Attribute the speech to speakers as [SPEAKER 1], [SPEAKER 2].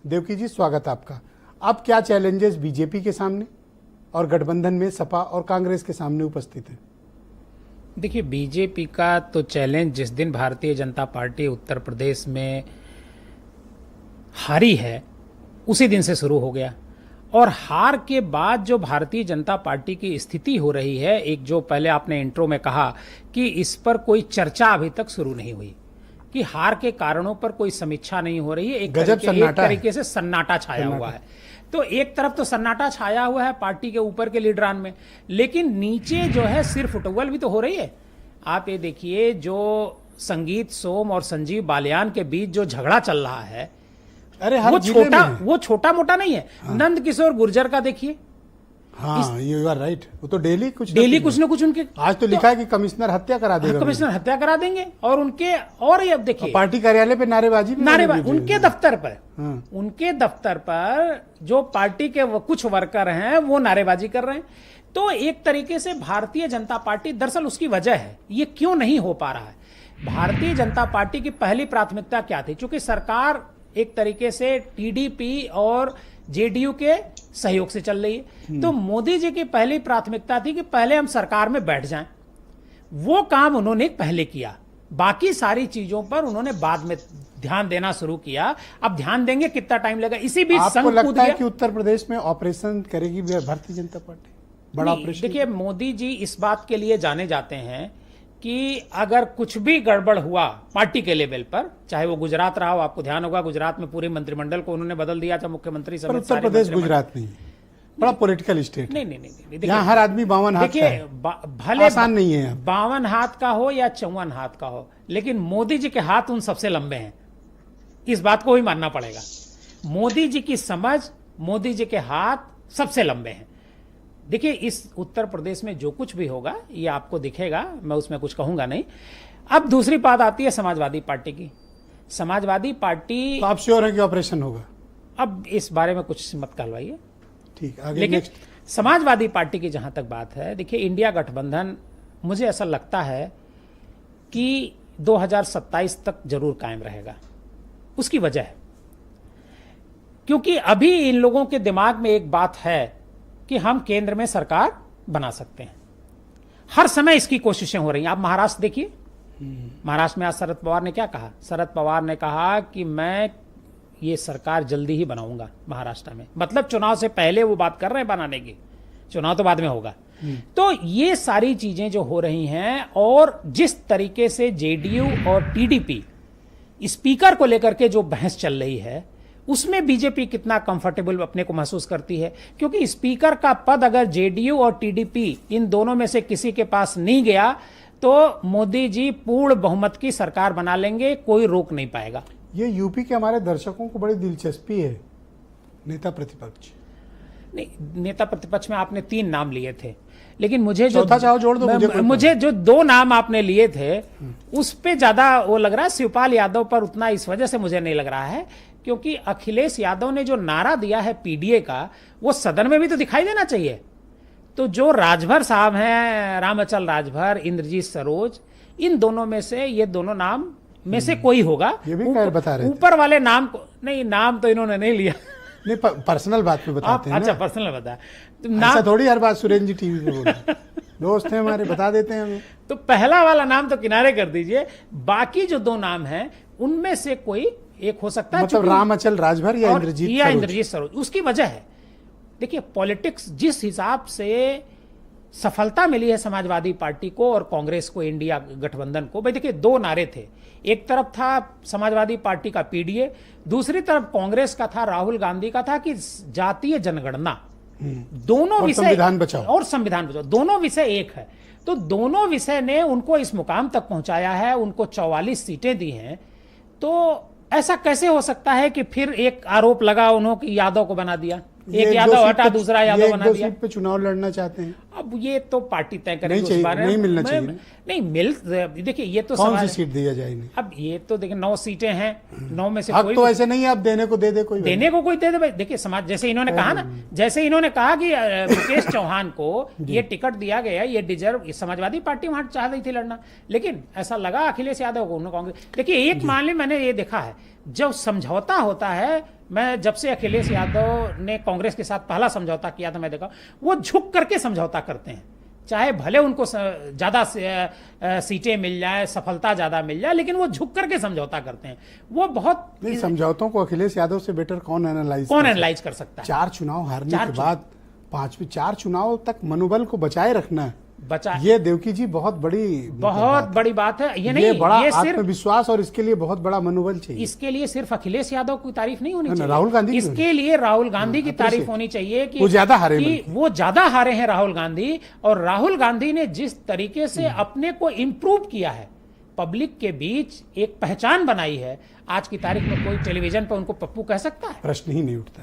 [SPEAKER 1] देवकी जी, स्वागत आपका। अब क्या चैलेंजेस बीजेपी के सामने और गठबंधन में सपा और कांग्रेस के सामने उपस्थित हैं?
[SPEAKER 2] देखिए, बीजेपी का तो चैलेंज जिस दिन भारतीय जनता पार्टी उत्तर प्रदेश में हारी है उसी दिन से शुरू हो गया। और हार के बाद जो भारतीय जनता पार्टी की स्थिति हो रही है, एक जो पहले आपने इंट्रो में कहा कि इस पर कोई चर्चा अभी तक शुरू नहीं हुई, कि हार के कारणों पर कोई समीक्षा नहीं हो रही है। एक तरीके से सन्नाटा छाया हुआ है। तो एक तरफ तो सन्नाटा छाया हुआ है पार्टी के ऊपर के लीडरान में, लेकिन नीचे जो है सिर फुटबॉल भी तो हो रही है। आप ये देखिए, जो संगीत सोम और संजीव बालियान के बीच जो झगड़ा चल रहा है,
[SPEAKER 1] अरे
[SPEAKER 2] वो छोटा मोटा नहीं है। हाँ। नंद किशोर गुर्जर का देखिए।
[SPEAKER 1] हाँ, यू आर राइट। वो तो डेली कुछ
[SPEAKER 2] न कुछ उनके
[SPEAKER 1] आज तो लिखा है कि कमिश्नर हत्या करा देगा।
[SPEAKER 2] कमिश्नर हत्या करा देंगे। और उनके और ये देखिए,
[SPEAKER 1] पार्टी कार्यालय पे नारेबाजी
[SPEAKER 2] उनके दफ्तर पर। हाँ। उनके दफ्तर पर जो पार्टी के कुछ वर्कर हैं वो नारेबाजी कर रहे हैं। तो एक तरीके से भारतीय जनता पार्टी, दरअसल उसकी वजह है ये क्यों नहीं हो पा रहा है। भारतीय जनता पार्टी की पहली प्राथमिकता क्या थी? क्योंकि सरकार एक तरीके से टीडीपी और जेडीयू के सहयोग से चल रही है, तो मोदी जी की पहली प्राथमिकता थी कि पहले हम सरकार में बैठ जाएं। वो काम उन्होंने पहले किया, बाकी सारी चीजों पर उन्होंने बाद में ध्यान देना शुरू किया। अब ध्यान देंगे, कितना टाइम लगेगा। इसी बीच
[SPEAKER 1] आपको लगता है कि उत्तर प्रदेश में ऑपरेशन करेगी भारतीय जनता पार्टी, बड़ा ऑपरेशन?
[SPEAKER 2] देखिए, मोदी जी इस बात के लिए जाने जाते हैं कि अगर कुछ भी गड़बड़ हुआ पार्टी के लेवल पर, चाहे वो गुजरात रहा हो, आपको ध्यान होगा गुजरात में पूरे मंत्रिमंडल को उन्होंने बदल दिया था, मुख्यमंत्री समेत।
[SPEAKER 1] उत्तर प्रदेश गुजरात नहीं, बड़ा पॉलिटिकल स्टेट।
[SPEAKER 2] नहीं,
[SPEAKER 1] यहाँ हर आदमी 52 हाथ का है।
[SPEAKER 2] भले
[SPEAKER 1] आसान नहीं है,
[SPEAKER 2] 52 हाथ का हो या 54 हाथ का हो, लेकिन मोदी जी के हाथ उन सबसे लंबे हैं। इस बात को भी मानना पड़ेगा। मोदी जी की समझ, मोदी जी के हाथ सबसे लंबे हैं। देखिए, इस उत्तर प्रदेश में जो कुछ भी होगा ये आपको दिखेगा, मैं उसमें कुछ कहूंगा नहीं। अब दूसरी बात आती है समाजवादी पार्टी की। समाजवादी पार्टी,
[SPEAKER 1] तो आप श्योर है कि ऑपरेशन होगा?
[SPEAKER 2] अब इस बारे में कुछ मत कहलवाइए,
[SPEAKER 1] ठीक। आगे
[SPEAKER 2] लेकिन समाजवादी पार्टी की जहां तक बात है, देखिए, इंडिया गठबंधन मुझे ऐसा लगता है कि 2027 तक जरूर कायम रहेगा। उसकी वजह है क्योंकि अभी इन लोगों के दिमाग में एक बात है कि हम केंद्र में सरकार बना सकते हैं। हर समय इसकी कोशिशें हो रही हैं। आप महाराष्ट्र देखिए, महाराष्ट्र में आज शरद पवार ने क्या कहा? शरद पवार ने कहा कि मैं ये सरकार जल्दी ही बनाऊंगा महाराष्ट्र में। मतलब चुनाव से पहले वो बात कर रहे हैं बनाने की, चुनाव तो बाद में होगा। तो ये सारी चीजें जो हो रही हैं, और जिस तरीके से जेडीयू और टीडीपी स्पीकर को लेकर के जो बहस चल रही है, उसमें बीजेपी कितना कंफर्टेबल अपने को महसूस करती है। क्योंकि स्पीकर का पद अगर जेडीयू और टीडीपी इन दोनों में से किसी के पास नहीं गया तो मोदी जी पूर्ण बहुमत की सरकार बना लेंगे, कोई रोक नहीं पाएगा।
[SPEAKER 1] ये यूपी के हमारे दर्शकों को बड़ी दिलचस्पी है, नेता प्रतिपक्ष।
[SPEAKER 2] नहीं, नेता प्रतिपक्ष में आपने 3 नाम लिए थे, लेकिन मुझे जो
[SPEAKER 1] चाहो जोड़ दो,
[SPEAKER 2] मुझे जो 2 नाम आपने लिए थे उस पे ज्यादा वो लग रहा है। शिवपाल यादव पर उतना इस वजह से मुझे नहीं लग रहा है क्योंकि अखिलेश यादव ने जो नारा दिया है पीडीए का, वो सदन में भी तो दिखाई देना चाहिए। तो जो राजभर साहब हैं, रामअचल राजभर, इंद्रजीत सरोज, इन दोनों में से, ये दोनों नाम में से कोई होगा।
[SPEAKER 1] ये भी बता रहे थे।
[SPEAKER 2] ऊपर वाले नाम को नहीं, नाम तो इन्होंने नहीं लिया।
[SPEAKER 1] नहीं, पर्सनल बात पे बताते हैं।
[SPEAKER 2] अच्छा, पर्सनल बता।
[SPEAKER 1] ऐसा थोड़ी हर बात सुरेंद्र जी टीवी पे बोलते। दोस्त हैं हमारे, बता देते हैं हमें।
[SPEAKER 2] तो पहला वाला नाम तो किनारे कर दीजिए, बाकी जो 2 नाम हैं उनमें से कोई एक हो सकता है।
[SPEAKER 1] मतलब रामअचल राजभर या इंद्रजीत
[SPEAKER 2] सरोज। उसकी वजह है, देखिए, पॉलिटिक्स जिस हिसाब से सफलता मिली है समाजवादी पार्टी को और कांग्रेस को, इंडिया गठबंधन को। भाई देखिए, 2 नारे थे। एक तरफ था समाजवादी पार्टी का पीडीए, दूसरी तरफ कांग्रेस का था, राहुल गांधी का था कि जातीय जनगणना। दोनों विषय,
[SPEAKER 1] संविधान बचाओ
[SPEAKER 2] और संविधान बचाओ, दोनों विषय एक है। तो दोनों विषय ने उनको इस मुकाम तक पहुंचाया है, उनको 44 सीटें दी हैं। तो ऐसा कैसे हो सकता है कि फिर एक आरोप लगा उन्होंने यादव को बना दिया, एक यादव हटा दूसरा यादव बना दिया।
[SPEAKER 1] सीट पे चुनाव लड़ना चाहते हैं।
[SPEAKER 2] अब ये तो पार्टी तय करेगी,
[SPEAKER 1] उस बारे में नहीं मिलना चाहिए।
[SPEAKER 2] नहीं मिल, देखिए, ये तो
[SPEAKER 1] कौन सी सीट दिया जाएगी?
[SPEAKER 2] अब ये तो देखिए 9 सीटें हैं, 9 में से
[SPEAKER 1] कोई तो ऐसे नहीं है आप देने को दे दे, कोई
[SPEAKER 2] देने को कोई दे दे। देखिए, समाज जैसे इन्होंने कहा ना, जैसे इन्होंने कहा कि मुकेश चौहान को ये टिकट दिया गया, ये डिजर्व, समाजवादी पार्टी वहां चाह रही थी लड़ना, लेकिन ऐसा लगा अखिलेश यादव को, कांग्रेस। देखिए, एक मामले मैंने ये देखा है, जब समझौता होता है मैं जब से अखिलेश यादव ने कांग्रेस के साथ पहला समझौता किया था, मैं देखा वो झुक करके समझौता करते हैं, चाहे भले उनको ज्यादा सीटें मिल जाए, सफलता ज्यादा मिल जाए, लेकिन वो झुक करके समझौता करते हैं। वो बहुत
[SPEAKER 1] नहीं, समझौतों को अखिलेश यादव से बेटर कौन एनालाइज
[SPEAKER 2] कर सकता है।
[SPEAKER 1] 4 चुनाव हारने के बाद 4 चुनाव तक मनोबल को बचाए रखना ये देवकी जी बहुत बड़ी बात है। ये बड़ा आत्मविश्वास और इसके लिए बहुत बड़ा मनोबल चाहिए।
[SPEAKER 2] इसके लिए सिर्फ अखिलेश यादव की तारीफ नहीं होनी चाहिए,
[SPEAKER 1] राहुल गांधी
[SPEAKER 2] इसके लिए राहुल गांधी की तारीफ होनी चाहिए कि
[SPEAKER 1] वो ज्यादा
[SPEAKER 2] हारे हैं राहुल गांधी। और राहुल गांधी ने जिस तरीके से अपने को इंप्रूव किया है, पब्लिक के बीच एक पहचान बनाई है, आज की तारीख में कोई टेलीविजन पर उनको पप्पू कह सकता है?
[SPEAKER 1] प्रश्न ही नहीं उठता।